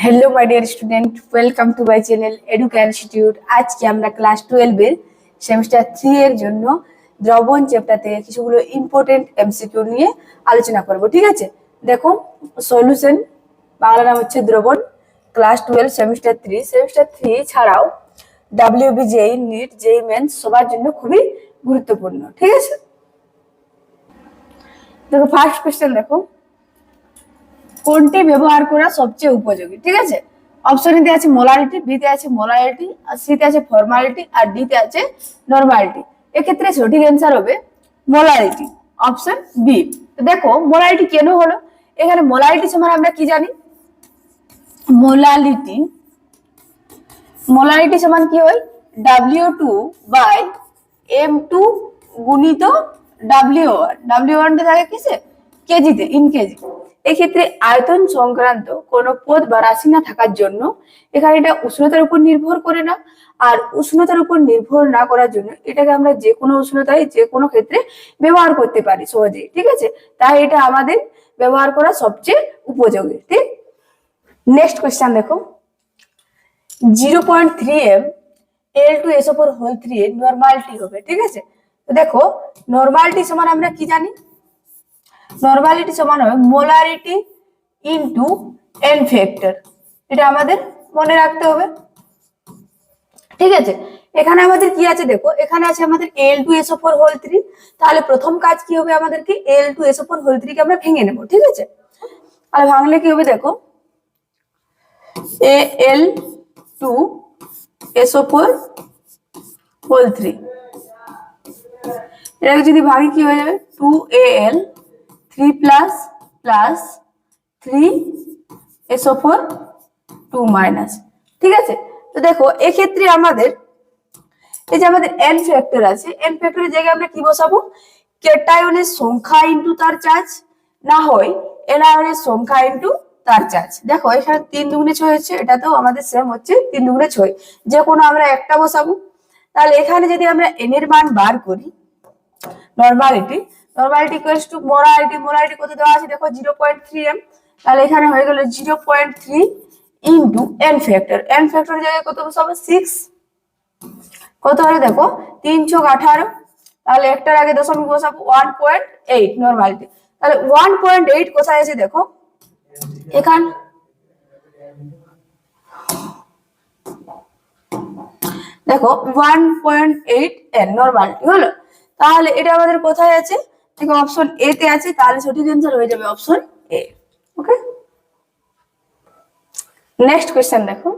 Hello my dear student, welcome to my channel education institute. আজকে আমরা class 12 এর semester 3 এর জন্য দ্রবণ চ্যাপ্টার থেকে কিছুগুলো ইম্পর্টেন্ট এমসিকিউ নিয়ে আলোচনা করব। ঠিক আছে, দেখো সলিউশন, বাংলা নাম হচ্ছে দ্রবণ, ক্লাস 12 সেমিস্টার 3 ছাড়াও WB JEE NEET JEE mains সবার জন্য খুবই গুরুত্বপূর্ণ। ঠিক আছে, দেখো ফার্স্ট কোশ্চেন, দেখো কোনটি ব্যবহার করা সবচেয়ে উপযোগী। ঠিক আছে, অপশন এ আছে মোলারিটি, বি তে আছে মোলারিটি, আর সি তে আছে ফর্মালিটি, আর ডি তে আছে নরমালিটি। এক্ষেত্রে সঠিক অ্যান্সার হবে মোলারিটি, অপশন বি। দেখো মোলারিটি কেন হলো, এখানে মোলারিটি সমান আমরা কি জানি, মোলারিটি সমান কি হয়, W2/M2 গুণিত W1। W1 থাকে কিসে, কেজিতে, ইন কেজি। এক্ষেত্রে আয়তন সংক্রান্ত কোন পদ বা রাশি না থাকার জন্য এখানে এটা উষ্ণতার উপর নির্ভর করে না, আর উষ্ণতার উপর নির্ভর না করার জন্য এটাকে আমরা যে কোনো উষ্ণতায় যে কোনো ক্ষেত্রে ব্যবহার করতে পারি সহজেই। ঠিক আছে, তাই এটা আমাদের ব্যবহার করা সবচেয়ে উপযোগী। ঠিক, নেক্সট কোয়েশ্চেন দেখো, 0.3m L2SO4 এর নরমালিটি হবে। ঠিক আছে, তো দেখো নরমালিটি সমান আমরা কি জানি, নরমালিটি সমান হবে মোলারিটি ইনটু এন ফ্যাক্টর। এটা আমাদের মনে রাখতে হবে। ঠিক আছে, এখানে আমাদের কি আছে, দেখো এখানে আছে আমাদের L2SO4 তাহলে প্রথম কাজ কি হবে, আমাদেরকে L2SO4 কে আমরা ভেঙে নেব। ঠিক আছে, আর ভাঙলে কি হবে, দেখো Al2SO4 এটাকে যদি ভাঙি কি হয়ে যাবে, 2Al 3 plus plus 3SO4 2 minus. ঠিক আছে, তো দেখো এক্ষেত্রে আমাদের এই যে আমাদের এন ফ্যাক্টর আছে, এন ফ্যাক্টরের জায়গায় আমরা কি বসাবো, ক্যাটায়নের সংখ্যা ইনটু তার চার্জ, না হয় এনায়নের সংখ্যা ইনটু তার চার্জ। দেখো এখানে 3 দুগুণে 6 হচ্ছে, এটাতেও আমাদের সেম হচ্ছে 3 দুগুণে 6, যে কোনো আমরা একটা বসাবো। তাহলে এখানে যদি আমরা এন এর মান বার করি, নরমালিটি ইকুয়ালস টু মোলারিটি কত দেওয়া আছে, দেখো 0.3m, তাহলে এখানে হয়ে গেল 0.3 ইনটু এন ফ্যাক্টর। এন ফ্যাক্টরের জায়গায় কত বসাবো, 6, কত হলো দেখো 3 × 18, তাহলে একটার আগে দশমিক বসাবো 1.8 নরমালিটি। তাহলে 1.8 কোথায় আছে, দেখো এখানে দেখো 1.8 এন নরমালিটি হলো। তাহলে এটা আমাদের কোথায় আছে, দেখো অপশন এ তে আছে, তাহলে সঠিক অ্যান্সার হয়ে যাবে option A. Okay, next question দেখো,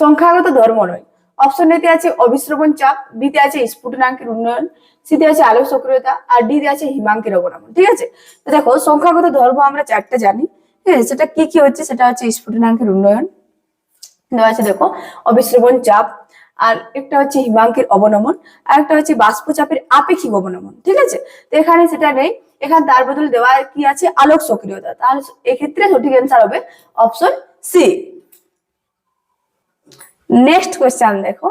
সংখ্যাগত ধর্ম নয়। অপশন এ তে আছে অবিশ্রবণ চাপ, বি তে আছে স্ফুটনাঙ্কের উন্নয়ন, সি তে আছে আলোক সক্রিয়তা, আর ডি তে আছে হিমাঙ্কের অবনমন। ঠিক আছে, তো দেখো সংখ্যাগত ধর্ম আমরা চারটা জানি। ঠিক আছে, সেটা কি কি হচ্ছে, সেটা হচ্ছে স্ফুটনাঙ্কের উন্নয়ন দেওয়া আছে, দেখো অবিশ্রবণ চাপ, আর একটা হচ্ছে হিমাঙ্কের অবনমন, আর একটা হচ্ছে বাষ্পচাপের আপেক্ষিক অবনমন। ঠিক আছে, তো এখানে সেটা নেই, এখানে তার বদলে দেওয়া কি আছে, আলোক সক্রিয়তা। তাহলে এক্ষেত্রে সঠিক অ্যান্সার হবে অপশন সি। নেক্সট কোয়েশ্চেন দেখো,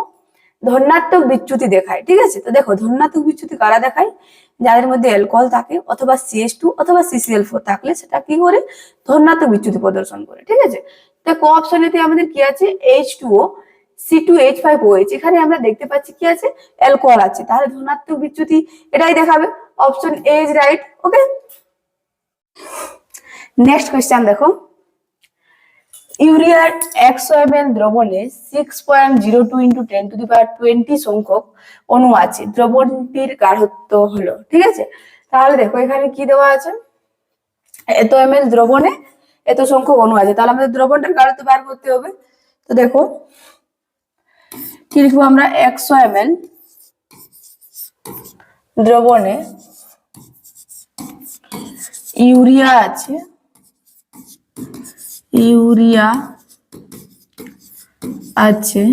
ধনাত্মক বিচ্যুতি দেখায়। ঠিক আছে, তো দেখো ধনাত্মক বিচ্যুতি কারা দেখায়, যাদের মধ্যে অ্যালকোহল থাকে অথবা CH2 অথবা CCl4 থাকলে সেটা কি করে, ধনাত্মক বিচ্যুতি প্রদর্শন করে। ঠিক আছে, তো কো অপশনেতে আমাদের কি আছে, H2O C2H5OH, এখানে আমরা দেখতে পাচ্ছি কি আছে, অ্যালকোহল আছে, তাহলে ধনাত্মক বিচ্যুতি এটাই দেখাবে, option A is right. Okay, next question দেখো, ইউরিয়ার 100 ml দ্রবণে 6.02 × 10⁻20 সংখ্যক অণু আছে, দ্রবণটির গাঢ়ত্ব হলো। ঠিক আছে, তাহলে দেখো এখানে কি দেওয়া আছে, এত ml দ্রবণে এত সংখ্যক অণু আছে, তাহলে আমাদের দ্রবণটার গাঢ়ত্ব বার করতে হবে। তো দেখো কি লিখবো আমরা, 100 ml দ্রবণে ইউরিয়া আছে, ইউরিয়া আছে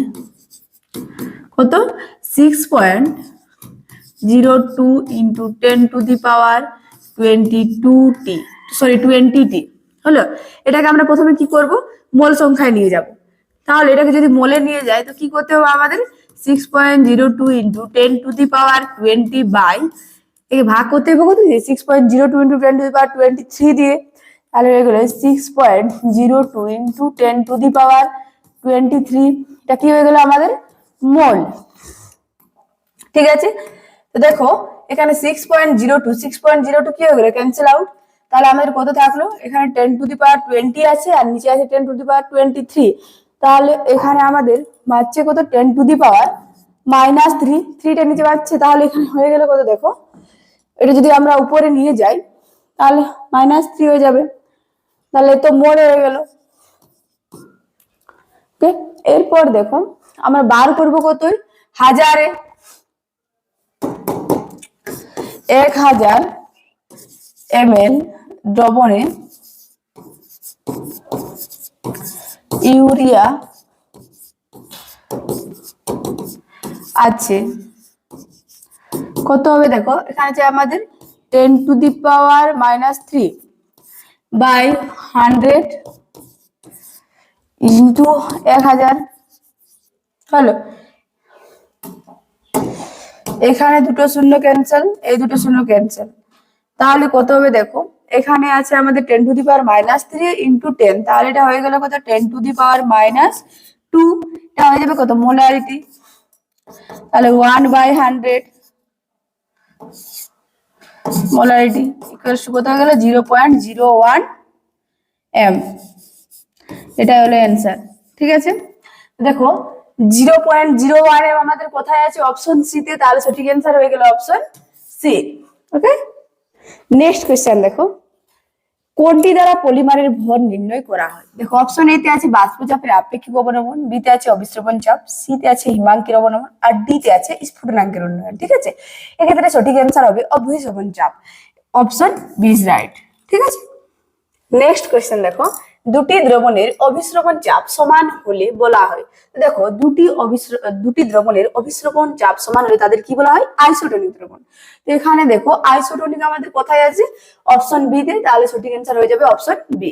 কত, 6.02 × 10⁻22T হলো। এটাকে আমরা প্রথমে কি করব, মোল সংখ্যায় নিয়ে যাব। তাহলে এটাকে যদি মোলে নিয়ে যায় তো কি করতে হবে আমাদের, 6.02 × 10⁻20 বাই একে ভাগ করতে হবে কত দিয়ে, 6.02 × 10⁻23 দিয়ে। তাহলে হয়ে গেল 6.02 ইন্টু 10⁻23। এটা কি হয়ে গেল আমাদের মোল। ঠিক আছে, তো দেখো এখানে 6.02 কি হয়ে গেল ক্যান্সেল আউট। তাহলে আমাদের কত থাকলো, এখানে 10⁻20 আছে আর নিচে আছে 10⁻23। তাহলে এখানে আমাদের বাচ্চে কত 10⁻³ 3টা নিচে পাচ্ছে। তাহলে এখানে হয়ে গেল কত দেখো, এটা যদি আমরা উপরে নিয়ে যাই তাহলে -3 হয়ে যাবে। তাহলে তো মোল হয়ে গেল। ওকে, এরপর দেখো আমরা বার করবো কতই, হাজারে। 1000 ml দ্রবণে ইউরিয়া আছে কত হবে দেখো, এখানে আছে আমাদের 10⁻³ বাই 100 ইন্টু 1000 হলো। এখানে দুটো শূন্য ক্যান্সেল, এই দুটো শূন্য ক্যান্সেল। তাহলে কত হবে দেখো, এখানে আছে আমাদের 10⁻³ ইন্টু 10, তাহলে এটা হয়ে গেল কত 10⁻²। এটা হয়ে যাবে কত মোলারিটি, তাহলে 1/100 মোলারিটি ইকুয়ালস টু কত হয়ে গেল 0.01 m। এটা হলো অ্যান্সার। ঠিক আছে, দেখো 0.01 m আমাদের কোথায় আছে, অপশন সি তে। তাহলে সঠিক অ্যান্সার হয়ে গেল অপশন সি। ওকে, নেক্সট কোশ্চেন দেখো, কোনটি দ্বারা পলিমারের ভর নির্ণয় করা হয়। দেখো অপশন এ তে আছে বাষ্পচাপের আপেক্ষিক অবনমন, বি তে আছে অবিশ্রবণ চাপ, সি তে আছে হিমাঙ্কের অবনমন আর ডি তে আছে স্ফুটনাঙ্কের উন্নয়ন। ঠিক আছে, এক্ষেত্রে সঠিক অ্যান্সার হবে অবিশ্রবণ চাপ, অপশন বি ইজ রাইট। ঠিক আছে, নেক্সট কোশ্চেন দেখো, দুটি দ্রবণের অভিস্রবণ চাপ সমান হলে বলা হয়। দেখো দুটি দ্রবণের অভিস্রবণ চাপ সমান হলে তাদের কি বলা হয়, আইসোটোনিক দ্রবণ। তো এখানে দেখো আইসোটোনিক আমাদের কোথায় আছে, অপশন বি তে। তাহলে সঠিক অ্যান্সার হয়ে যাবে অপশন বি।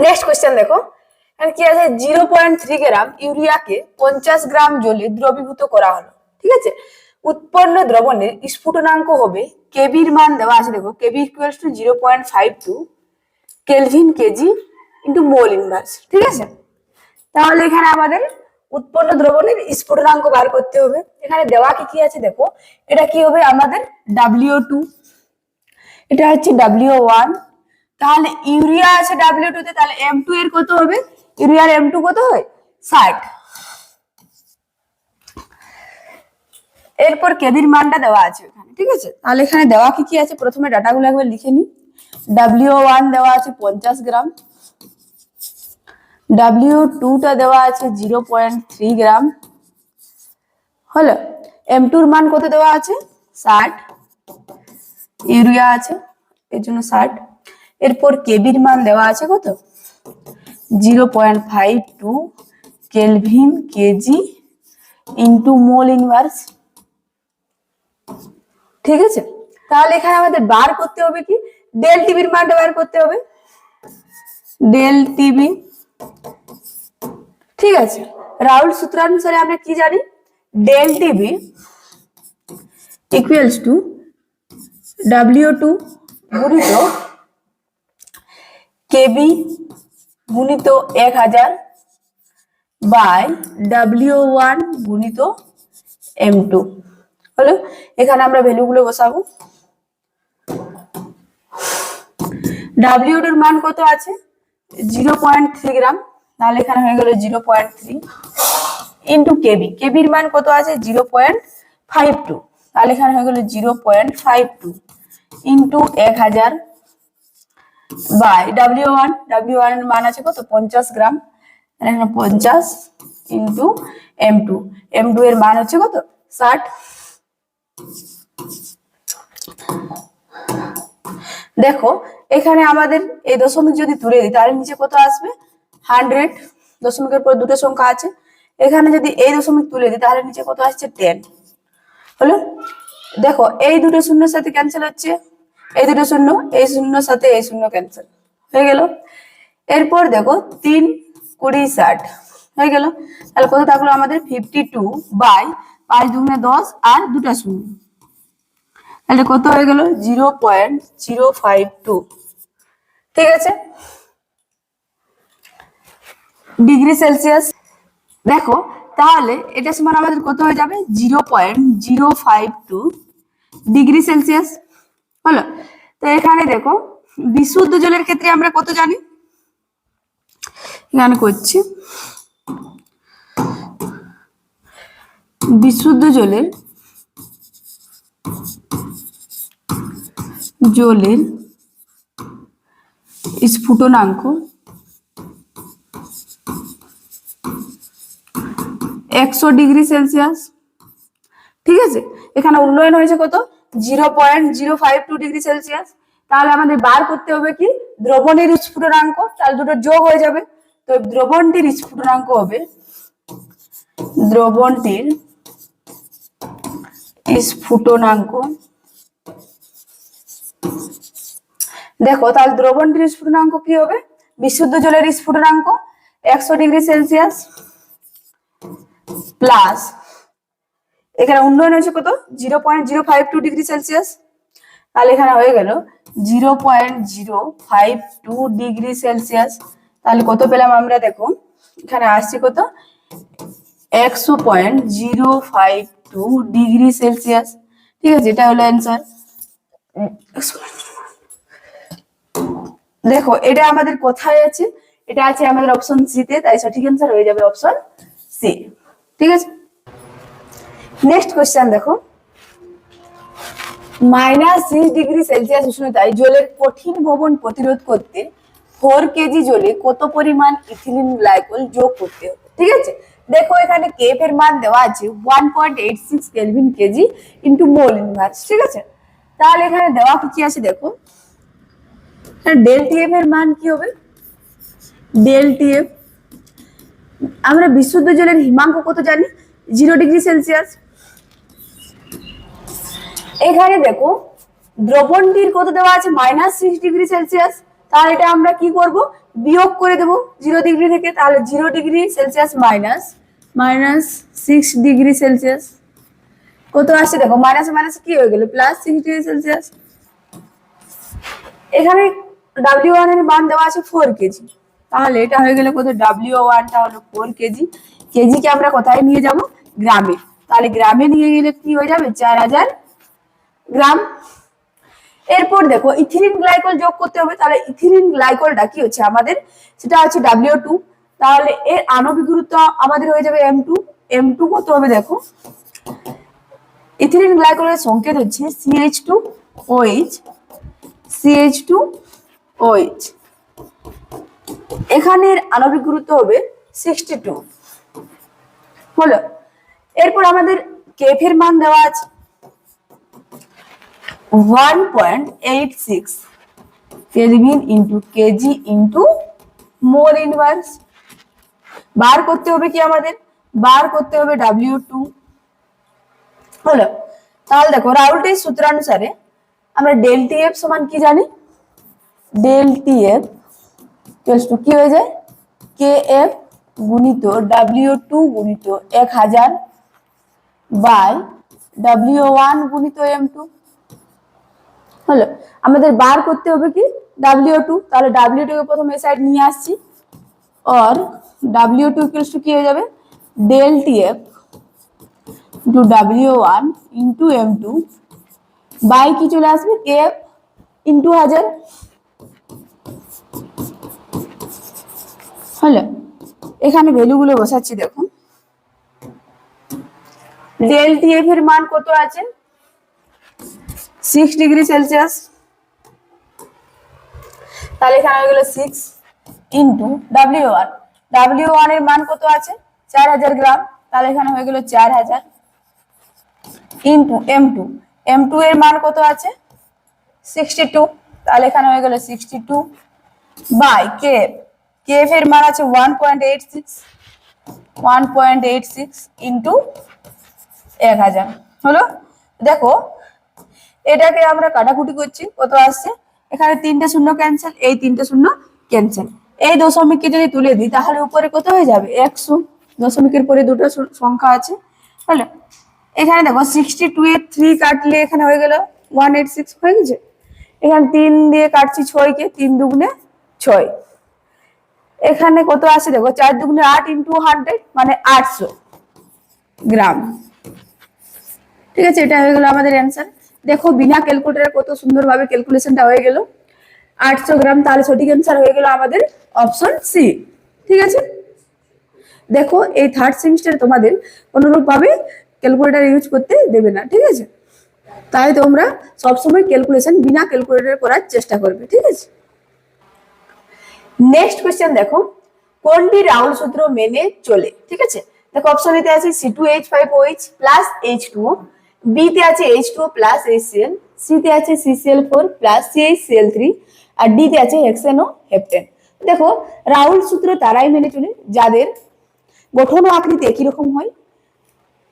নেক্সট কোশ্চেন দেখো, এখানে কি আছে, 0.3 গ্রাম ইউরিয়াকে 50 গ্রাম জলে দ্রবীভূত করা হলো। ঠিক আছে, উৎপন্ন দ্রবণের স্ফুটনাঙ্ক হবে, কেবির মান দেওয়া আছে। দেখো K B equals to 0.52 kelvin KG into mole inverse. ঠিক আছে, তাহলে এখানে আমাদের উৎপন্ন দ্রবণের স্ফুটনাঙ্ক বার করতে হবে। এখানে দেওয়া কি কি আছে দেখো, এটা কি হবে আমাদের W2, এটা হচ্ছে W1। তাহলে ইউরিয়া আছে W2 তে, তাহলে M2 এর কত হবে, ইউরিয়ার M2 কত হয় 60। এরপর কেবির মানটা দেওয়া আছে এখানে। ঠিক আছে, তাহলে এখানে দেওয়া কি কি আছে, প্রথমে ডাটাগুলো একবার লিখে নি। W1 দেওয়া আছে 50 গ্রাম, W2 টা দেওয়া আছে 0.3 গ্রাম হলো। M2 এর মান কত দেওয়া আছে 60, ইউরিয়া আছে এর জন্য 60। এরপর কেবির মান দেওয়া আছে কত 0.52 kelvin KG into mole inverse. ঠিক আছে, তাহলে এখানে আমাদের বার করতে হবে কি, ডেল টিবির মানটা বার করতে হবে, ডেল টিবি। ঠিক আছে, রাউল সূত্রানুসারে আমরা কি জানি, del TB equals to W2 গুণিত কেবি গুণিত 1000 বাই W1 গুণিত M2 হলো। এখানে আমরা ভ্যালুগুলো বসাবো। W2 এর মান কত আছে 0.3 গ্রাম, তাহলে এখানে হয়ে গেল 0.3 ইন্টু কেবি, কেবির মান কত আছে 0.52, তাহলে এখানে হয়ে গেল 0.52 ইন্টু 1000 বাই W1, W1 এর মান আছে কত 50 গ্রাম, এখানে 50 ইন্টু M2, M2 এর মান হচ্ছে কত 60। দেখো এখানে আমাদের এই দশমিক যদি তুলে দিই তাহলে নিচে কত আসবে 100, দশমিকের পর দুটো সংখ্যা আছে। এখানে যদি এই দশমিক তুলে দিই তাহলে নিচে কত আসছে 10 হলো। দেখো এই দুটো শূন্যের সাথে ক্যান্সেল হচ্ছে, এই দুটো শূন্য, এই শূন্যর সাথে এই শূন্য ক্যান্সেল হয়ে গেল। এরপর দেখো 3 20 60 হয়ে গেল। তাহলে কত থাকলো আমাদের 52 বাই 5 দুগুণে 10 আর দুটা শূন্য, তাহলে কত হয়ে গেল 0.052। ঠিক আছে, ডিগ্রি সেলসিয়াস। দেখো তাহলে এটা সমান আমাদের কত হয়ে যাবে 0.052 ডিগ্রি সেলসিয়াস হলো। তো এখানে দেখো বিশুদ্ধ জলের ক্ষেত্রে আমরা কত জানি, এখানে করছি বিশুদ্ধ জলের স্ফুটনাঙ্ক 100 ডিগ্রি সেলসিয়াস। ঠিক আছে, এখানে উন্নয়ন হয়েছে কত 0.052 ডিগ্রি সেলসিয়াস। তাহলে আমাদের বার করতে হবে কি দ্রবণের স্ফুটনাঙ্ক, তাহলে দুটো যোগ হয়ে যাবে। তো দ্রবণটির স্ফুটনাঙ্ক হবে দেখো তাহলে দ্রবণটির স্ফুটনাঙ্ক কি হবে, বিশুদ্ধ জলের স্ফুটনাঙ্ক 100 ডিগ্রি সেলসিয়াস প্লাস এখানে উন্নয়ন হয়েছে কত 0.052 ডিগ্রি সেলসিয়াস। তাহলে এখানে হয়ে গেল 0.052 ডিগ্রি সেলসিয়াস। তাহলে কত পেলাম আমরা, দেখো এখানে আসছে কত 100.052 ডিগ্রি সেলসিয়াস। ঠিক আছে, এটা হলো অ্যান্সার। দেখো এটা আমাদের কোথায় আছে, এটা আছে আমাদের অপশন সি তে, তাই সঠিক অ্যান্সার হয়ে যাবে অপশন সি। ঠিক আছে, নেক্সট কোশ্চেন দেখো, -6 ডিগ্রি সেলসিয়াস উষ্ণতায় জলের কঠিন ভবন প্রতিরোধ করতে 4 কেজি জলে কত পরিমাণ ইথিলিন গ্লাইকল যোগ করতে হবে। ঠিক আছে, দেখো এখানে কেএফ এর মান দেওয়া আছে 1.86 kelvin KG into mole inverse. ঠিক আছে, তাহলে এখানে দেওয়া কি আছে দেখো, ডেল টিএফ এর মান কি হবে, ডেল টিএফ আমরা বিশুদ্ধ জলের হিমাঙ্ক কত জানি 0 ডিগ্রি সেলসিয়াস। এখানে দেখো দ্রবণটির কত দেওয়া আছে -6 ডিগ্রি সেলসিয়াস। তাহলে এটা আমরা কি করব, বিয়োগ করে দেব 0 ডিগ্রি থেকে। তাহলে 0 ডিগ্রি সেলসিয়াস -6 ডিগ্রি সেলসিয়াস কত আসছে দেখো, মাইনাস মাইনাস কি হয়ে গেল +6 ডিগ্রি সেলসিয়াস। এখানে W1 এর মান দেওয়া আছে 4 কেজি, তাহলে এটা হয়ে গেল কত W1 টা হলো 4 কেজি। কেজি কে আমরা কোথায় নিয়ে যাব, গ্রামে। তাহলে গ্রামে নিয়ে গেলে কি হয়ে যাবে 4000 গ্রাম। এরপর দেখো ইথিলিন গ্লাইকল যোগ করতে হবে। তাহলে ইথিলিন গ্লাইকলটা কি হচ্ছে আমাদের, সেটা হচ্ছে W2। তাহলে এর আণবিক গুরুত্ব আমাদের হয়ে যাবে M2। M2 কত হবে দেখো, ইথিলিন গ্লাইকলের সংকেত হচ্ছে CH2OH। এখানের আণবিক গুরুত্ব হবে 62 হলো। এরপর আমাদের কেএফ এর মান দেওয়া আছে 1.86 kelvin into K G into mole inverse. বার করতে হবে কি আমাদের, বার করতে হবে W2 হলো। তাহলে দেখো রাউল্টের সূত্রানুসারে আমরা ডেল টিএফ সমান কি জানি, ডেল টিএফ কি হয়ে যায় কেএফ গুণিত W2 গুণিত 1000 বাই W1 গুণিত M2 হলো। আমাদের বার করতে হবে কি W2, তাহলে W2 কে প্রথমে এই সাইড নিয়ে আসছি, और W2 কি হয়ে যাবে del TF into W1 into M2 by কি চলে আসবে কেএফ ইনটু 1000 হলো। এখানে ভ্যালুগুলো বসাচ্ছি, দেখুন ডেল টিএফ এর মান কত আছে 6 ডিগ্রি সেলসিয়াস। তাহলে এখানে হয়ে গেল 6 ইনটু W1 এর মান কত আছে 4000 গ্রাম। তাহলে এখানে হয়ে গেল 4000 ইনটু M2 এর মান কত আছে 62। তাহলে এখানে হয়ে গেল 62 বাই কেএফ এর মান আছে 1.86 ইনটু 1000 হলো। দেখো এটাকে আমরা কাটাকুটি করছি, কত আসছে এখানে 3টে শূন্য ক্যান্সেল, এই 3টে শূন্য ক্যান্সেল। এই দশমিককে যদি তুলে দিই তাহলে উপরে কত হয়ে যাবে 100। দশমিকের পরে দুটো সংখ্যা আছে হলো। এখানে দেখো 62 এর 3 কাটলে এখানে হয়ে গেল 186 হয়ে গেছে। এখানে 3 দিয়ে কাটছি 6 কে, 3 দুগুণে 6। এখানে কত আছে দেখো, 4 দুগুণে 8 ইন্টু 100 মানে 800 গ্রাম। ঠিক আছে, এটা হয়ে গেল আমাদের অ্যান্সার। দেখো বিনা ক্যালকুলেটরে কত সুন্দরভাবে ক্যালকুলেশনটা হয়ে গেল, 800 গ্রাম। তাহলে সঠিক অ্যান্সার হয়ে গেল আমাদের অপশন সি। ঠিক আছে, দেখো এই থার্ড সেমিস্টারে তোমাদের অনুরূপ ভাবে ক্যালকুলেটর ইউজ করতে দেবে না। ঠিক আছে, তাই তোমরা সবসময় ক্যালকুলেশন বিনা ক্যালকুলেটরে করার চেষ্টা করবে। ঠিক আছে, নেক্সট কোয়েশ্চেন দেখো, কোনটি রাউল সূত্র মেনে চলে? ঠিক আছে, দেখো অপশন এতে আছে C2H5OH প্লাস H2O, বি তে আছে H2O প্লাস HCl, সি তে আছে CCl4 প্লাস CH3, আর ডি তে আছে হেক্সেন ও হেপ্টেন। দেখো রাউল সূত্র তারাই মেনে চলে যাদের গঠন ও আকৃতি একই রকম হয়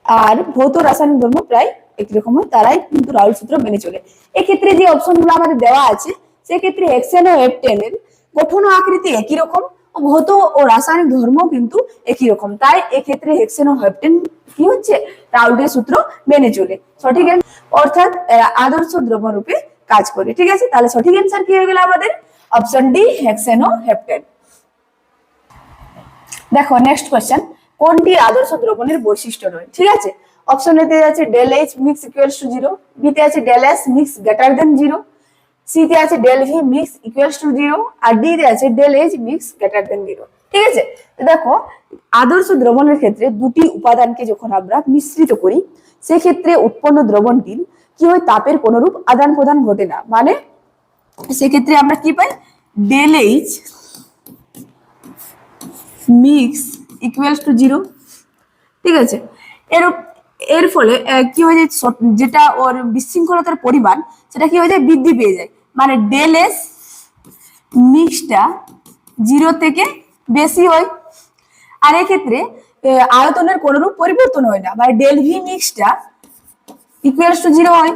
আর ভৌত রাসায়নিক ধর্ম প্রায় একই রকম হয়, তারাই কিন্তু রাউল সূত্র মেনে চলে। এক্ষেত্রে যে অপশনগুলো আমাদের দেওয়া আছে সেক্ষেত্রে হেক্সেন ও হেপ্টেনের গঠন ও আকৃতি একই রকম, ভৌত ও রাসায়নিক ধর্ম কিন্তু একই রকম, তাই এক্ষেত্রে হেক্সেন ও হেপ্টেন কি হচ্ছে, রাউলের সূত্র মেনে চলে। সঠিক অর্থাৎ আদর্শ দ্রব্য রূপে কাজ করে। ঠিক আছে, তাহলে সঠিক অ্যান্সার কি হয়ে গেল আমাদের অপশন ডি, হেক্সেন ও হেপ্টেন। দেখো নেক্সট কোশ্চেন, কোনটি আদর্শ দ্রবণের বৈশিষ্ট্য নয়? ঠিক আছে, অপশন এতে আছে del H mix equals to 0, B তে আছে del S mix greater than 0, C তে আছে del V mix equals to 0, আর ডি তে আছে del H mix greater than 0। ঠিক আছে, তো দেখো আদর্শ দ্রবণের ক্ষেত্রে দুটি উপাদানকে যখন আমরা মিশ্রিত করি সেক্ষেত্রে উৎপন্ন দ্রবণটির কি হয়, তাপের কোনরূপ আদান প্রদান ঘটে না। মানে সেক্ষেত্রে আমরা কি পাই, del H mix equals to 0। ঠিক আছে, এর ফলে কি হয়ে যায়, যেটা ওর বিশৃঙ্খলতার পরিমাণ সেটা কি হয়ে যায়, বৃদ্ধি পেয়ে যায়। মানে ডেল এস মিক্সটা 0 থেকে বেশি হয়, আর এক্ষেত্রে আয়তনের কোনরূপ পরিবর্তন হয় না, মানে ডেল ভি মিক্সটা ইকুয়ালস টু 0 হয়।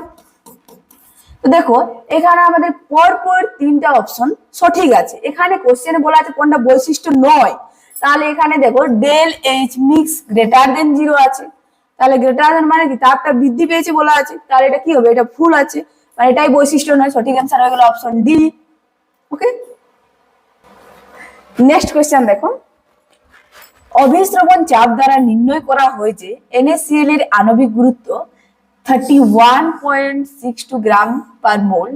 তো দেখো এখানে আমাদের পরপর 3টা অপশন সঠিক আছে। এখানে কোশ্চেনে বলা আছে কোনটা বৈশিষ্ট্য নয়, তাহলে এখানে দেখো del H mix greater than 0 আছে, তাহলে গ্রেটার দেন মানে কি, তাপটা বৃদ্ধি পেয়েছে বলা আছে, তাহলে এটা কি হবে, এটা ফুল আছে, মানে এটাই বৈশিষ্ট্য নয়। সঠিক অ্যান্সার হয়ে গেল অপশন ডি। ওকে, নেক্সট কোশ্চেন দেখো, অভিস্রবণ চাপ দ্বারা নির্ণয় করা হয়েছে NaCl এর আণবিক গুরুত্ব 31.62 গ্রাম পার মোল,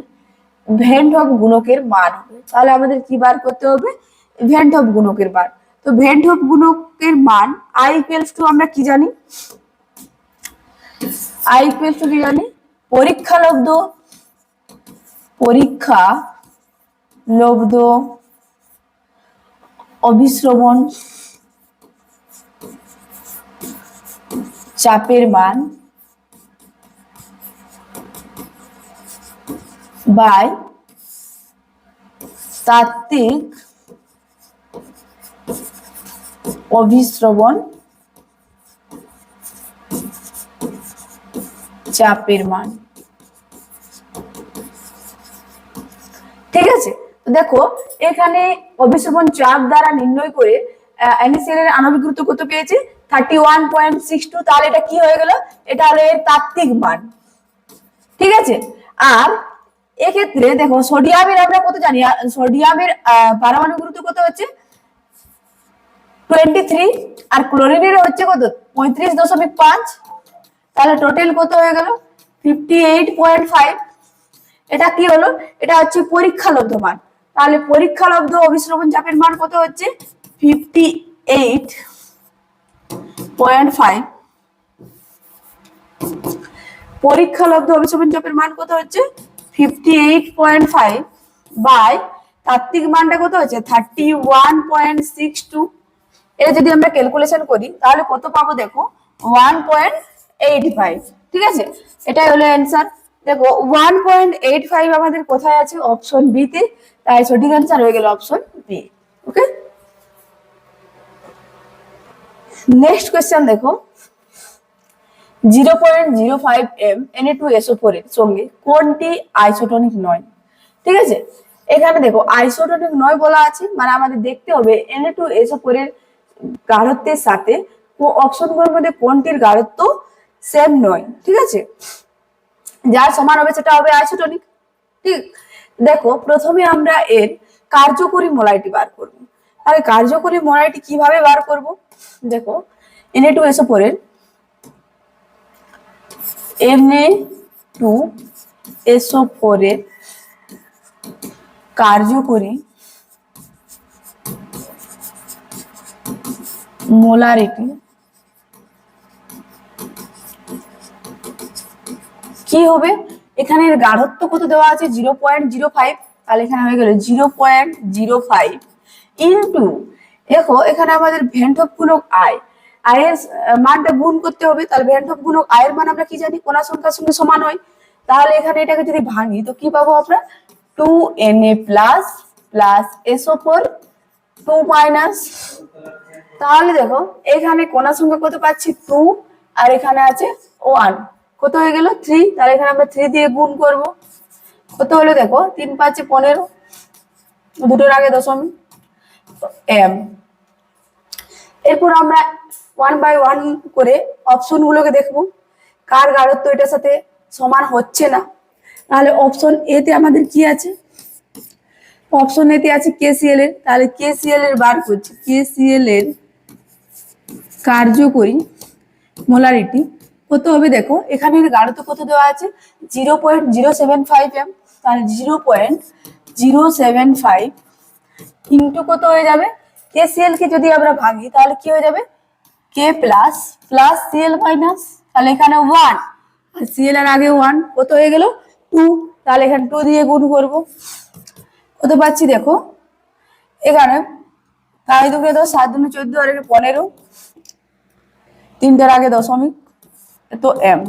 ভ্যান হফ গুণকের মান হবে। তাহলে আমাদের কি বার করতে হবে, ভ্যান হফ গুণকের মান। তো ভ্যান হফ গুণকের মান I ইকুয়ালস টু আমরা কি জানি, I ইকুয়ালস টু কি জানি, পরীক্ষা লব্ধ অভিস্রবণ চাপের মান বাই তাত্ত্বিক অভিস্রবণ চাপের মান। ঠিক আছে, তো দেখো এখানে অভিস্রবণ চাপ দ্বারা নির্ণয় করে NaCl এর আণবিক গুরুত্ব কত পেয়েছে, 31.62। তাহলে এটা কি হয়ে গেল, এটা হলো এর তাত্ত্বিক মান। ঠিক আছে, আর এক্ষেত্রে দেখো সোডিয়ামের আমরা কত জানি, সোডিয়ামের পারমাণবিক গুরুত্ব কত হচ্ছে 23, আর ক্লোরিনের হচ্ছে কত 35.5, তাহলে টোটাল কত হয়ে গেল 58.5। এটা কি হলো, এটা হচ্ছে পরীক্ষালব্ধ মান। তাহলে পরীক্ষালব্ধ অভিস্রবণ চাপের মান কত হচ্ছে 58.5, পরীক্ষালব্ধ অভিস্রবণ চাপের মান কত হচ্ছে 58.5 বাই তাত্ত্বিক মানটা কত হচ্ছে 31.62। এটা যদি আমরা ক্যালকুলেশন করি তাহলে কত পাবো দেখো 1.85। ঠিক আছে, এটাই হলো অ্যান্সার। দেখো 1.85 আমাদের কোথায় আছে, অপশন বি তে, তাই সঠিক অ্যান্সার হয়ে গেল অপশন বি। ওকে, নেক্সট কোশ্চেন দেখো, 0.05 m Na2SO4 এর সঙ্গে কোনটি আইসোটোনিক নয়? ঠিক আছে, এখানে দেখো আইসোটোনিক নয় বলা আছে, মানে আমাদের দেখতে হবে Na2SO4 এর গাঢ়ত্বের সাথে অপশনগুলোর মধ্যে কোনটির গাঢ়ত্ব সেম নয়। ঠিক আছে, যার সমান হবে সেটা হবে আইসোটনিক। ঠিক, দেখো প্রথমে আমরা এর কার্যকরী মোলারিটি বার করব। তাহলে কার্যকরী মোলারিটি কিভাবে বার করব, দেখো Na2SO4 এর Na2SO4 এর কার্যকরী মোলারিটি কি হবে, এখানে গাঢ়ত্ব কত দেওয়া আছে 0.05, তাহলে এখানে হয়ে গেল 0.05 ইনটু, দেখো এখানে আমাদের ভেন্টপ গুণক আই, আয়ের মানটা গুণ করতে হবে, তাহলে ভেন্টপ গুণক আয়ের মান আমরা কি জানি কণা সংখ্যার সঙ্গে সমান হয়, তাহলে এখানে এটাকে যদি ভাঙি তো কি পাবো আমরা 2Na plus plus SO4 2 minus, তাহলে দেখো এখানে কণা সংখ্যা কত পাচ্ছি 2 আর এখানে আছে 1, কত হয়ে গেল 3, তাহলে এখানে আমরা 3 দিয়ে গুণ করব, কত হলো দেখো 3 5 15, দুটোর আগে দশমিক এম। এরপর আমরা 1 বাই 1 করে অপশন গুলোকে দেখবো কার গাঢ়ত্ব এটার সাথে সমান হচ্ছে না। তাহলে অপশন এ তে আমাদের কি আছে, অপশন এ তে আছে KCl এর, তাহলে KCl এর বার করছি, KCl এর কার্যকরী মোলারিটি কত হবে, দেখো এখানে গাঢ়ত্ব কত দেওয়া আছে 0.075 এম, তাহলে 0.075 ইন্টু কত হয়ে যাবে, KCl কে যদি আমরা ভাঙি তাহলে কি হয়ে যাবে K plus plus Cl minus, তাহলে এখানে 1 আর Cl এর আগে 1, কত হয়ে গেল 2, তাহলে এখানে 2 দিয়ে গুণ করব, কত পাচ্ছি দেখো এখানে 5 2 10 7 2 14 আর 15, তিনটার আগে দশমিক তো এম,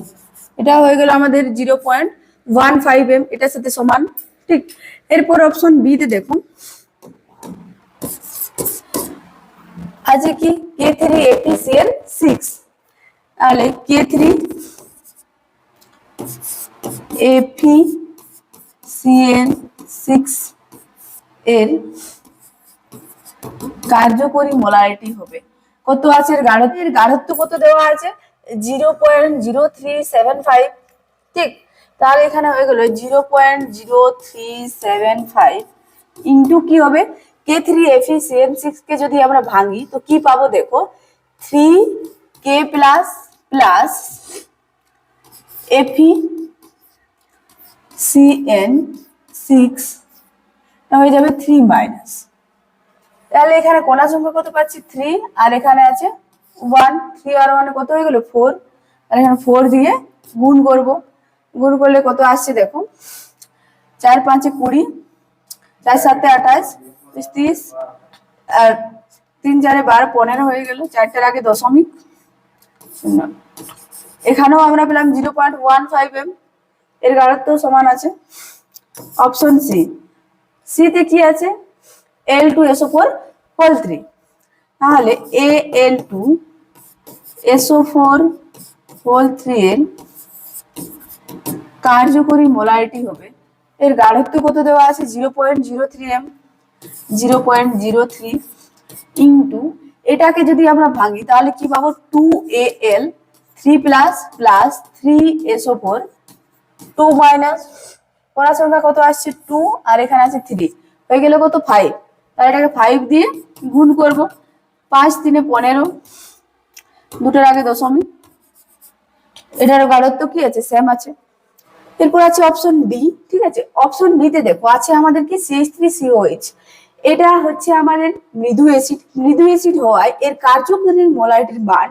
এটা হয়ে গেল আমাদের 0.15 এম, এটার সাথে সমান। ঠিক, এরপর অপশন বি তে দেখুন আছে কি K3FeCl6, তাহলে K3FeCl6 এর কার্যকরী মোলারিটি হবে কত আছে, এর গাঢ়ত্ব কত দেওয়া আছে 0.0375, ঠিক, তাহলে এখানে হয়ে গেল 0.0375 ইন্টু কি হবে K3FeCl6 কে যদি আমরা ভাঙি তো কি পাবো দেখো 3K প্লাস প্লাস FeCN6 হয়ে যাবে 3 মাইনাস, তাহলে এখানে কণা সংখ্যা কত পাচ্ছি 3 আর এখানে আছে 1, 3 আর 1 কত হয়ে গেল 4, আর এখানে 4 দিয়ে গুণ করব, গুণ করলে কত আসছে দেখো 4 5 20, 4 7 28 30 আর 3 4 12 15 হয়ে গেল, চারটার আগে দশমিক শূন্য, এখানেও আমরা পেলাম 0.15 এম, এর গাঢ়ত্ব সমান আছে। অপশন সি, সি তে কি আছে Al2SO4 হোল 3, তাহলে Al2SO4 হোল 3 এর কার্যকরী মোলারিটি হবে, এর গাঢ়ত্ব কত দেওয়া আছে 0.03 এম, 0.03 ইন্টু এটাকে যদি আমরা ভাঙি তাহলে কি পাবো 2Al 3 plus plus 3SO4 2 minus, কণা সংখ্যা কত আসছে 2 আর এখানে আছে 3, হয়ে গেল কত 5, তাহলে এটাকে 5 দিয়ে গুণ করব, 5 3 15, দুটোর আগে দশমিক, এটার গাঢ়ত্ব কি আছে সেম আছে। এরপর আছে অপশন ডি, ঠিক আছে, অপশন ডি তে দেখো আছে আমাদের কি CH3COH, এটা হচ্ছে আমাদের মৃদু অ্যাসিড, মৃদু অ্যাসিড হওয়ায় এর কার্যকরী মোলারিটির মান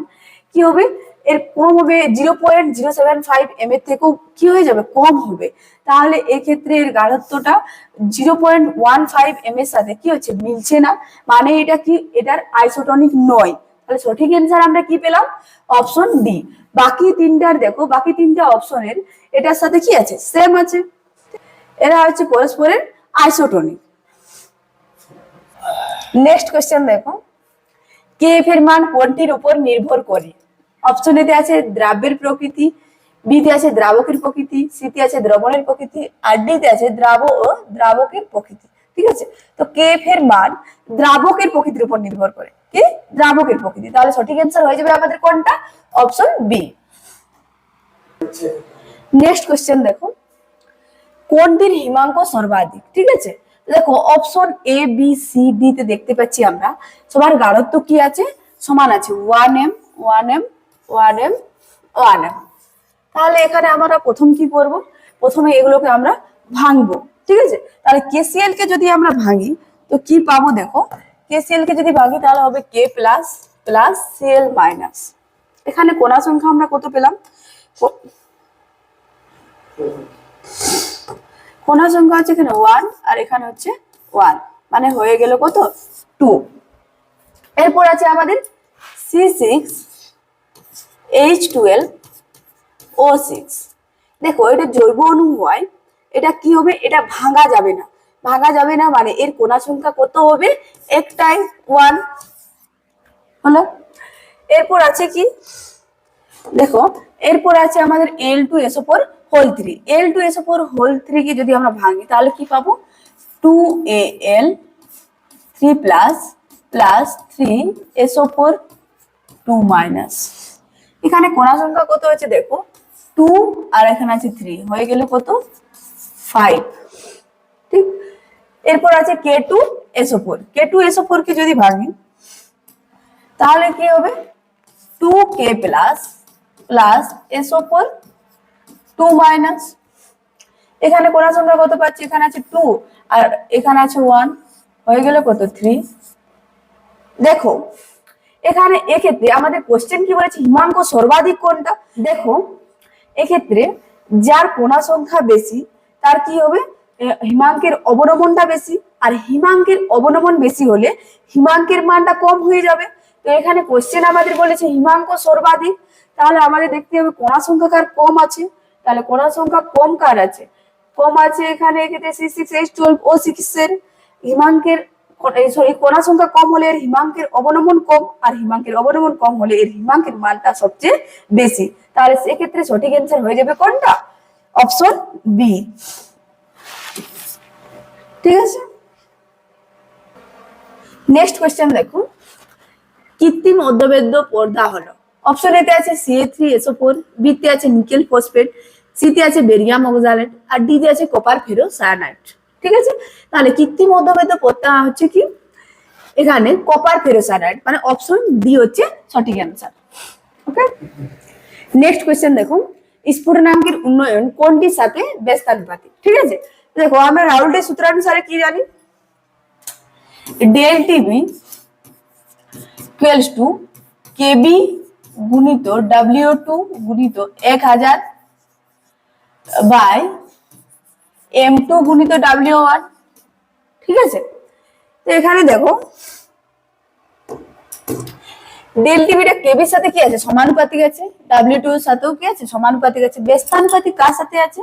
কি হবে, এর কম হবে 0.075 এম এর থেকেও কি হয়ে যাবে কম হবে, তাহলে এক্ষেত্রে এর গাঢ়ত্বটা 0.15 এম এর সাথে কি হচ্ছে মিলছে না, মানে এটা কি এটার আইসোটনিক নয়, তাহলে সঠিক অ্যান্সার আমরা কি পেলাম অপশন ডি। বাকি তিনটার দেখো, বাকি তিনটা অপশনের এটার সাথে কি আছে সেম আছে, এরা হচ্ছে পরস্পরের আইসোটনিক। নেক্সট কোশ্চেন দেখো, কেএফ এর মান কোনটির উপর নির্ভর করে, অপশন এতে আছে দ্রাব্যের প্রকৃতি, বি তে আছে দ্রাবকের প্রকৃতি, সি তে আছে দ্রবণের প্রকৃতি, আর ডি তে আছে দ্রাব ও দ্রাবকের প্রকৃতি। ঠিক আছে, তো কেএফ এর মান দ্রাবকের প্রকৃতির উপর নির্ভর করে, কি দ্রাবকের প্রকৃতি, তাহলে সঠিক অ্যান্সার হয়ে যাবে আমাদের কোনটা অপশন বি। নেক্সট কোশ্চেন দেখো, কোনটির হিমাঙ্ক সর্বাধিক? ঠিক আছে, দেখো option A B C D তে দেখতে পাচ্ছি আমরা সবার গাঢ়ত্ব কি আছে, সমান আছে 1m 1m 1m 1m। তাহলে এখানে আমরা প্রথম কি করব, প্রথমে এগুলোকে আমরা ভাঙবো। ঠিক আছে, তাহলে কেসিএল কে যদি আমরা ভাঙি তো কি পাবো, দেখো কেসিএল কে যদি ভাঙি তাহলে হবে k plus plus CL minus. এখানে কোণা সংখ্যা আমরা কত পেলাম, কোণা সংখ্যা হচ্ছে এখানে 1 আর এখানে হচ্ছে 1, মানে হয়ে গেল কত 2। এরপর আছে আমাদের C6H12O6। দেখো এটা জৈব অণু হয়, এটা কি হবে, এটা ভাঙা যাবে না, ভাঙা যাবে না মানে এর কোণা সংখ্যা কত হবে, একটাই 1 হলো। এরপর আছে কি, দেখো এরপর আছে আমাদের Al2SO4 হোল 3। Al2SO4 হোল 3 কে যদি আমরা ভাঙি তাহলে কি পাবো, 2Al 3 plus plus 3SO4 2 minus. এখানে কোণা সংখ্যা কত হয়েছে দেখো 2 আর এখানে আছে 3, হয়ে গেল কত 5। ঠিক, এরপর আছে K2SO4। K2SO4 কে যদি ভাঙি তাহলে কি হবে 2K plus plus SO4 2 minus. এখানে কোণা সংখ্যা কত পাচ্ছি, এখানে আছে 2 আর এখানে আছে 1, হয়ে গেল কত 3। দেখো এখানে এক্ষেত্রে আমাদের কোশ্চেন কি বলেছে, হিমাঙ্ক সর্বাধিক কোনটা। দেখো এক্ষেত্রে যার কোণা সংখ্যা বেশি তার কি হবে, হিমাঙ্কের অবনমনটা বেশি, আর হিমাঙ্কের অবনমন বেশি হলে হিমাঙ্কের মানটা কম হয়ে যাবে। তো এখানে কোশ্চেন আমাদের বলেছে হিমাঙ্ক সর্বাধিক, তাহলে আমাদের দেখতে হবে কোণা সংখ্যা কার কম আছে, তাহলে কোণা সংখ্যা কম কার আছে, কম আছে এখানে এক্ষেত্রে C6H12O6 এর হিমাঙ্কের কোণা সংখ্যা কম হলে এর হিমাঙ্কের অবনমন কম, আর হিমাঙ্কের অবনমন কম হলে এর হিমাঙ্কের মানটা সবচেয়ে বেশি। তাহলে সেক্ষেত্রে সঠিক অ্যান্সার হয়ে যাবে কোনটা, অপশন বি। ঠিক আছে, নেক্সট কোশ্চেন দেখো, কৃত্রিম অর্ধবেদ্য পর্দা হলো। অপশন এতে আছে Ca3SO4, বি তে আছে নিকেল ফসফেট, সি তে আছে বেরিয়াম অক্সালেট, আর ডি তে আছে কপার ফেরোসায়ানাইড। ঠিক আছে, তাহলে কৃত্রিম অর্ধবেদ্য পর্দা হচ্ছে কি, এখানে কপার ফেরোসায়ানাইড, মানে অপশন ডি হচ্ছে সঠিক অ্যান্সার। ওকে, নেক্সট কোশ্চেন দেখো, স্ফুটনাঙ্কের উন্নয়ন কোনটির সাথে ব্যস্তানুপাতিক। ঠিক আছে, দেখো আমরা রাউল্টের সূত্রানুসারে কি জানি, ডেল টিবি ইকুয়ালস টু কেবি গুণিত W2 গুণিত 1000 বাই M2 গুণিত W1। ঠিক আছে, তো এখানে দেখো ডেল টিভিটা কেবির সাথে কি আছে, সমানুপাতিক আছে, W2 এর সাথেও কি আছে, সমানুপাতিক আছে। ব্যস্তানুপাতিক কার সাথে আছে,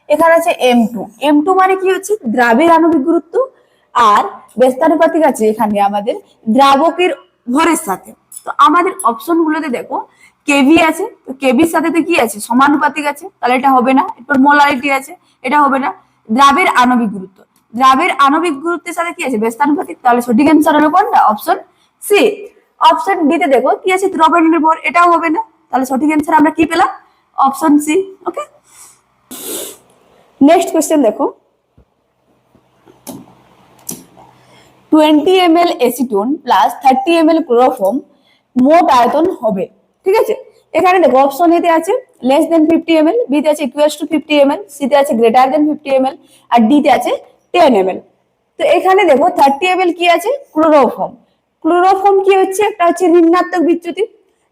এখানে আছে M2। M2 মানে কি হচ্ছে দ্রাবের আণবিক গুরুত্ব, আর ব্যস্তানুপাতিক আছে এখানে আমাদের দ্রাবকের ভরের সাথে। তো আমাদের অপশন গুলোতে দেখো কেভি আছে, তো কেভির সাথে কি আছে, সমানুপাতিক আছে, তাহলে এটা হবে না। এরপর মোলারিটি আছে, এটা হবে না। দ্রাবের আণবিক গুরুত্ব, দ্রাবের আণবিক গুরুত্বের সাথে কি আছে, ব্যস্তানুপাতিক, তাহলে সঠিক অ্যান্সার হলো কোনটা, অপশন সি। অপশন ডি তে দেখো কি আছে, দ্রবণের ভর, এটাও হবে না, তাহলে সঠিক অ্যান্সার আমরা কি পেলাম, অপশন সি। ওকে, নেক্সট কোশ্চেন দেখো, 20 ml acetone plus 30 ml chloroform মোট আয়তন হবে। ঠিক আছে, এখানে দেখো অপশন এতে আছে লেস দেন 50 ml, বি তে আছে ইকুয়ালস টু 50 ml, সি তে আছে গ্রেটার দেন 50 ml, আর ডি তে আছে 10 ml। তো এখানে দেখো 30 ml কি আছে, ক্লোরোফর্ম। ক্লোরোফর্ম কি হচ্ছে, একটা হচ্ছে ঋণাত্মক বিচ্যুতি,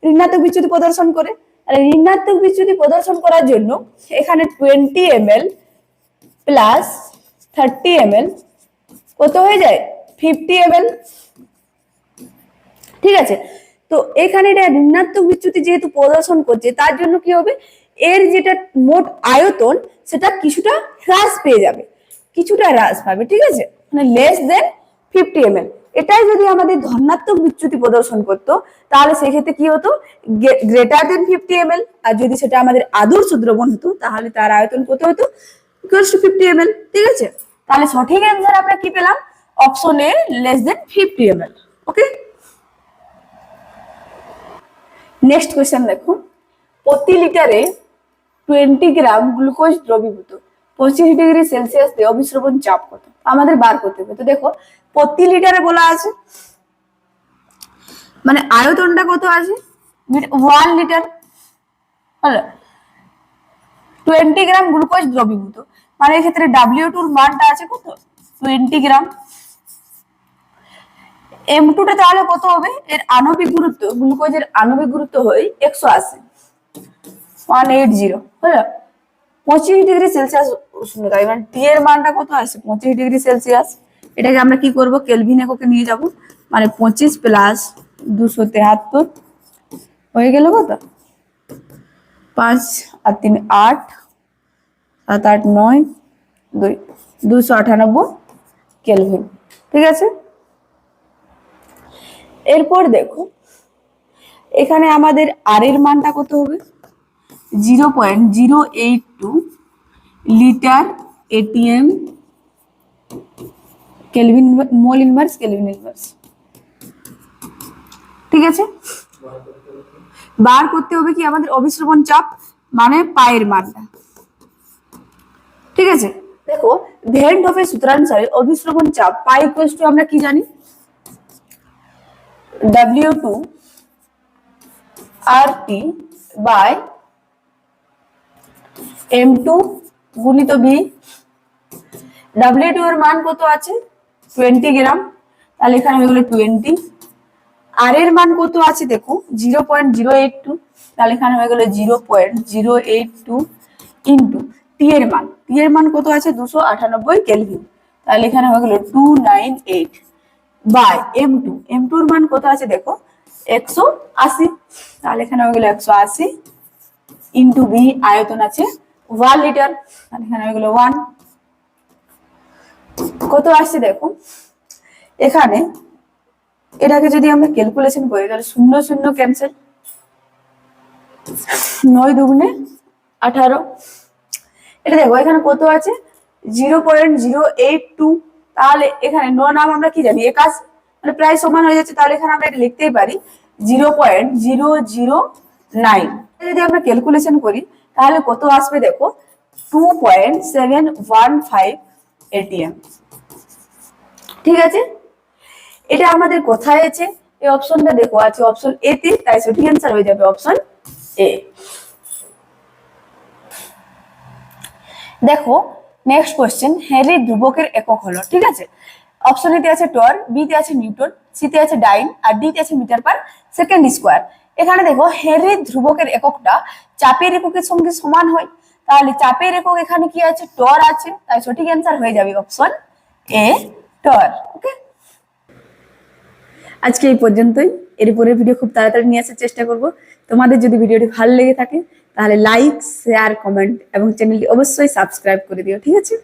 ঋণাত্মক বিচ্যুতি প্রদর্শন করে। আর ঋণাত্মক বিচ্যুতি প্রদর্শন করার জন্য এখানে 20 ml প্লাস 30 ml কত হয়ে যায়, 50 ml। ঠিক আছে, তো এখানে এটা ঋণাত্মক বিচ্যুতি যেহেতু প্রদর্শন করছে, তার জন্য কি হবে, এর যেটা মোট আয়তন সেটা কিছুটা হ্রাস পেয়ে যাবে, কিছুটা হ্রাস পাবে। ঠিক আছে, মানে লেস দেন 50 ml। এটাই যদি আমাদের ধনাত্মক বিচ্যুতি প্রদর্শন করতো তাহলে সেক্ষেত্রে কি হতো, গ্রেটার দেন 50 ml। আর যদি সেটা আমাদের আদর্শ দ্রবণ হতো তাহলে তার আয়তন কত হতো, ইকুয়ালস টু 50 ml। ঠিক আছে, তাহলে সঠিক অ্যান্সার আমরা কি পেলাম, option A less than 50 ml। Okay, next question দেখো, প্রতি লিটারে 20 গ্রাম গ্লুকোজ দ্রবীভূত 25 ডিগ্রি সেলসিয়াসে অবিশ্রবণ চাপ কত আমাদের বার করতে হবে। তো দেখো প্রতি লিটারে বলা আছে, মানে আয়তনটা কত আছে 1 লিটার, হলো 20 গ্রাম গ্লুকোজ দ্রবীভূত, মানে এক্ষেত্রে W2 এর মানটা আছে কত 20 গ্রাম। M2 টা তাহলে কত হবে, এর আণবিক গুরুত্ব, গ্লুকোজের আণবিক গুরুত্ব হয় 180, 180, হলো 25 ডিগ্রি সেলসিয়াস উষ্ণতা। মানে টি এর মানটা কত আছে 25 ডিগ্রি সেলসিয়াস। এটাকে আমরা কি করব, কেলভিন এককে নিয়ে যাব, মানে 25 প্লাস 273 হয়ে গেল কত 5 আর 3 8, 7 8 9 2 298 কেলভিন। ঠিক আছে, এরপর দেখো এখানে আমাদের আর এর মানটা কত হবে 0.082 litre ATM kelvin mole inverse kelvin inverse. ঠিক আছে, বার করতে হবে কি আমাদের অবিশ্রবণ চাপ, মানে পায়ের মানটা। ঠিক আছে, দেখো ভেন ডফের সূত্রানুসারে অবিশ্রবণ চাপ পাই ইকুয়ালস টু আমরা কি জানি W2 RT বাই M2 গুণিত V। W2 এর মান কত আছে 20 গ্রাম, তাহলে এখানে হয়ে গেল 20। আর এর মান কত আছে দেখো 0.082, তাহলে এখানে হয়ে গেল 0.082 ইন্টু টি এর মান কত আছে 298 কেলভিন, তাহলে এখানে হয়ে গেল 298 বাই M2 এর মান কত আছে দেখো 180, তাহলে এখানে হয়ে গেল 180 ইন্টু বি, আয়তন আছে 1 লিটার, তাহলে এখানে হয়ে গেল 1। কত আসছে দেখো, এখানে এটাকে যদি আমরা ক্যালকুলেশন করি তাহলে 0 0 ক্যান্সেল, 9 দুগুণে 18। এটা দেখো এখানে কত আছে 0.082, তাহলে এখানে 9 নাম আমরা কি জানি 81, মানে প্রায় সমান হয়ে যাচ্ছে, তাহলে এখানে আমরা এটা লিখতেই পারি 0.009। যদি আমরা ক্যালকুলেশন করি তাহলে কত আসবে দেখো 2.715 এটিএম। ঠিক আছে, এটা আমাদের কোথায় আছে, এই অপশনটা দেখো আছে অপশন এ তে, তাই সঠিক অ্যান্সার হয়ে যাবে অপশন এ। দেখো নেক্সট কোশ্চেন, হেনরি ধ্রুবকের একক হলো। ঠিক আছে, অপশন এ তে আছে টর, বি তে আছে নিউটন, সি তে আছে ডাইন, আর ডি তে আছে মিটার পার সেকেন্ড স্কয়ার। এখানে দেখো হেনরি ধ্রুবকের এককটা চাপের এককের সঙ্গে সমান হয়, তাহলে চাপের একক এখানে কি আছে টর আছে, তাই সঠিক অ্যান্সার হয়ে যাবে অপশন এ টর। ওকে, আজকে এই পর্যন্তই, এরপরের ভিডিও খুব তাড়াতাড়ি নিয়ে আসার চেষ্টা করব। তোমাদের যদি ভিডিওটি ভালো লেগে থাকে তাহলে লাইক শেয়ার কমেন্ট এবং চ্যানেলটি অবশ্যই সাবস্ক্রাইব করে দিও। ঠিক আছে।